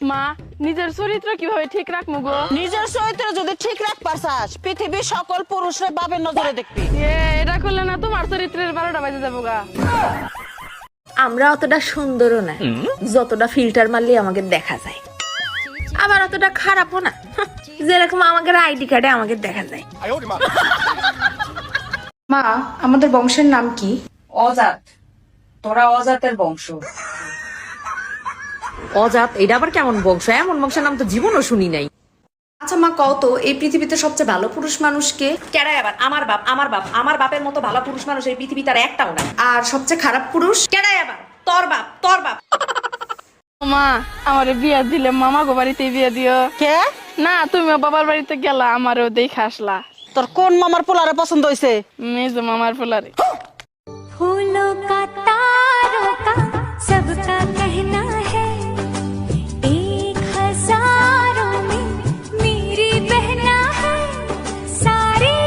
মা নিজের চরিত্র কিভাবে ঠিক রাখবো গো? নিজের চরিত্র যদি ঠিক রাখ পারছাস পৃথিবীর সকল পুরুষরা বাবের নজরে দেখবি। এটা করলে না তোমার চরিত্রের 12টা বাজে যাবো গা। আমরা অতটা সুন্দরও না, যতটা ফিল্টার মারলে আমাকে দেখা যায়। আবার অতটা খারাপও না, যেরকম আমাদের আইডি কার্ডে আমাকে দেখা যায়। মা, আমাদের বংশের নাম কি? অজাত। তোরা অজাতের বংশ। অজাত এটা আবার কেমন বংশ? এমন বংশের নাম তো জীবনও শুনি নাই। আচ্ছা মা, কও তো এই পৃথিবীতে সবচেয়ে ভালো পুরুষ মানুষকে? কেডাই আবার? আমার বাপ। আমার বাপ। আমার বাপের মতো ভালো পুরুষ মানুষ এই পৃথিবী তার একটাও না। আর সবচেয়ে খারাপ পুরুষ? কেডাই আবার? তোর বাপ। তোর বাপ। মা আমারে বিয়া দিলে মামা গো বাড়িতে বিয়া দিও। কে? না তুমিও বাবার বাড়িতে গেলা, আমারও দেখে আসলা। তোর কোন মামার পোলারে পছন্দ হইছে? মেজো মামার ফুলারে। फूलों का तारों का सबका कहना है, एक हजारों में मेरी बहना है, सारी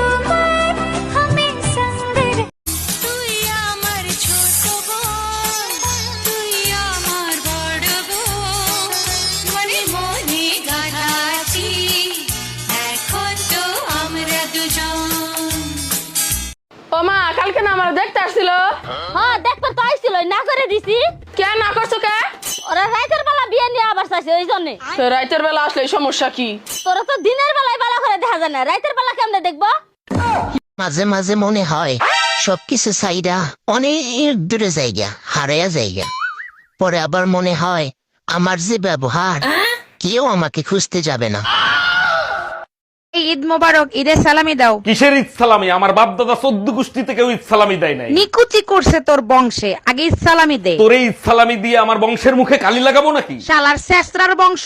उम्र हमें संग रहे। तू আমার ছোট বোন, তুই আমার বড় বোন, মনে মনে গাথা আছি এখন তো আমরা দুজন। ও মা কালকে না আমার দেখতে আসছিল। হ্যাঁ দেখতে তো আইছিল, না করে দিছি। কে না করছো কে? ওরা রাতের বেলা বিয়ে নিয়ে আবার চাইছে, ওই জন্য। তো রাতের বেলা আসলে সমস্যা কি? তোরা তো দিনের বেলায় বেলা করে দেখা যায় না, রাতের বেলা কেমনে দেখবো? মাঝে মাঝে মনে হয় সবকিছু চাইরা অনেক দূরে জায়গা হারাইয়া জায়গা, পরে আবার মনে হয় আমার যে ব্যবহার কেউ আমাকে খুঁজতে যাবে না। ঈদ মোবারক, ঈদের সালামি দাও। কিসের ঈদ সালামি? আমার বাপ দাদা 14 গোষ্ঠীতে কেউ ঈদ সালামি দেয় নাই। নিকুচি করছে তোর বংশে, আগে ঈদ সালামি দে। তোরে ঈদ সালামি দিয়ে আমার বংশের মুখে কালি লাগাবো নাকি? শালার শেষরার বংশ।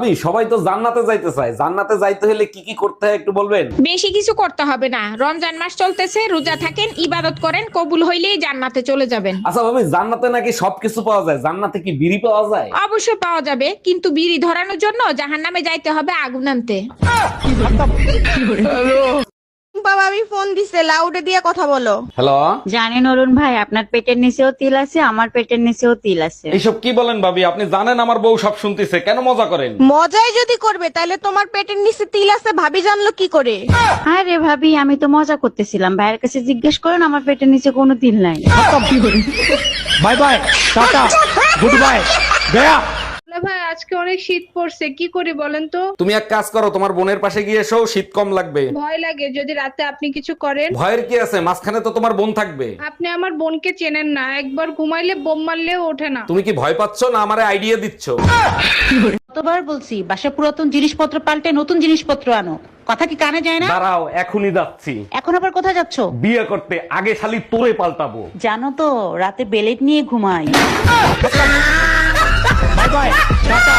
আমি সবাই তো জান্নাতে যাইতে চায়, জান্নাতে যাইতে হলে কি কি করতে হয় একটু বলবেন? বেশি কিছু করতে হবে না, রমজান মাস চলতেছে, রোজা থাকেন, ইবাদত করেন, কবুল হইলেই জান্নাতে চলে যাবেন। আচ্ছা ভাবি, জান্নাতে নাকি সবকিছু পাওয়া যায়, জান্নাতে কি বিড়ি পাওয়া যায়? অবশ্যই পাওয়া যাবে, কিন্তু বিড়ি ধরানোর জন্য জাহান্নামে যাইতে হবে আগুন আনতে। বাবা আমি ফোন দিছে, লাউডে দিয়ে কথা বলো। হ্যালো, জানেন অরুণ ভাই, আপনার পেটের নিচেও তিল আছে, আমার পেটের নিচেও তিল আছে। এইসব কি বলেন ভাবি? আপনি জানেন আমার বউ সব শুনতেছে, কেন মজা করেন? মজাই যদি করবে তাহলে তোমার পেটের নিচে তিল আছে ভাবি জানলো কি করে? আরে ভাবি, আমি তো মজা করতেছিলাম, ভাইয়ের কাছে জিজ্ঞেস করেন, আমার পেটের নিচে কোনো তিল নাই। Bye bye, tata, good bye, Gaya. ভাই আজকে অনেক শীত পড়ছে, কি করি বলেন তো? তুমি এক কাজ করো, তোমার বোনের পাশে গিয়ে এসো, শীত কম লাগবে। ভয় লাগে যদি রাতে আপনি কিছু করেন। ভয়ের কি আছে, মাঝখানে তো তোমার বোন থাকবে। আপনি আমার বোনকে চেনেন না, একবার ঘুমাইলে বোম মারলেও ওঠে না। তুমি কি ভয় পাচ্ছ না আমারে আইডিয়া দিচ্ছ? কতবার বলছি বাসা পুরাতন জিনিসপত্র পাল্টে নতুন জিনিসপত্র আনো, কথা কি কানে যায় না? দাঁড়াও, এখনই যাচ্ছি। এখন আবার কোথায় যাচ্ছ? বিয়ে করতে, আগে শালি তোরে পাল্টাবো। জানো তো রাতে বেলেট নিয়ে ঘুমাই। Bye bye, tata.